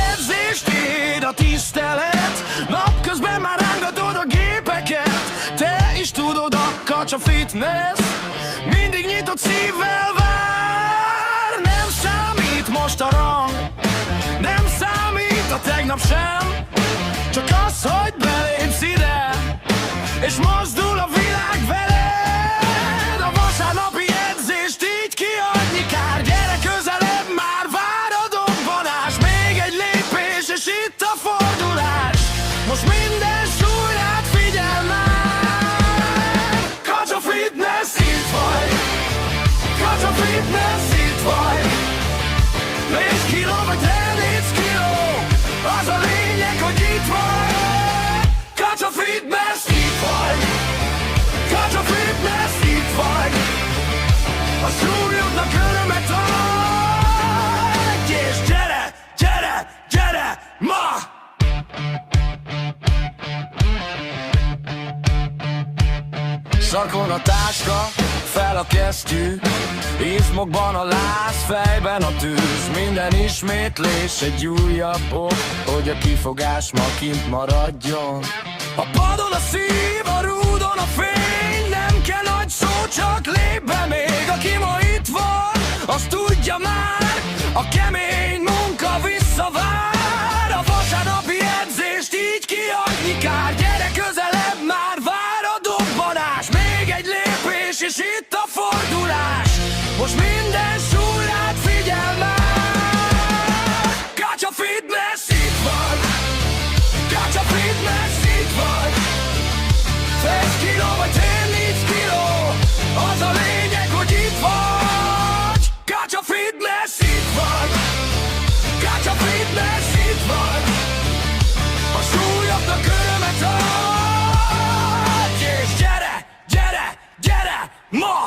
edzés, tiéd a tisztelet. Napközben már rángatod a gépeket. Te is tudod, a Kacsa Fitness mindig nyitott szívvel vár. Nem számít most a rang, nem számít a tegnap sem, csak az, hogy belépsz ide, és mozdul a világ veled. A vasárnapi edzést így kiadni kár. Gyere közelebb, már vár a dobbanás. Még egy lépés, és itt a fordulás. Most minden súlyát figyel már. Kacsa Fitness, itt vagy. Kacsa Fitness, itt vagy. 4 kiló vagy 30 kiló, az a lényeg, hogy itt vagy. Kacsa Fitness, itt vagy. Kacsa Fitness, itt vagy. A súlyodnak örömet adj, és gyere, gyere, gyere ma! Sarkon a táska, fel a kesztyű, izmokban a láz, fejben a tűz. Minden ismétlés egy újabb ok, hogy a kifogás ma kint maradjon. A padon a szív, a rúdon a fény, nem kell nagy szó, csak lép be még. Aki ma itt van, az tudja már, a kemény munka visszavár. A vasárnapi edzést így kiadni kár. Gyere közelebb, már vár a dobbanás. Még egy lépés, és itt a fordulás. Most minden súlyát figyel már. Kacsa Fitness, itt van. Kacsa Fitness, itt vagy. 10 kiló vagy 30 kiló, az a lényeg, hogy itt vagy. Kacsa Fitness, itt van. Kacsa Fitness, itt vagy. A súlyoknak örömet adj, és gyere, gyere, gyere ma!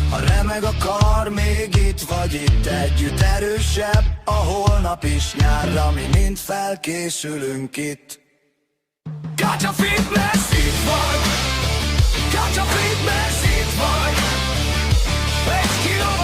Ha remeg a kar, még itt vagy itt. Együtt erősebb a holnap is, nyárra mi mind felkészülünk itt. Kacsa Fitness, itt vagy. Kacsa Fitness, itt vagy. 1 kiló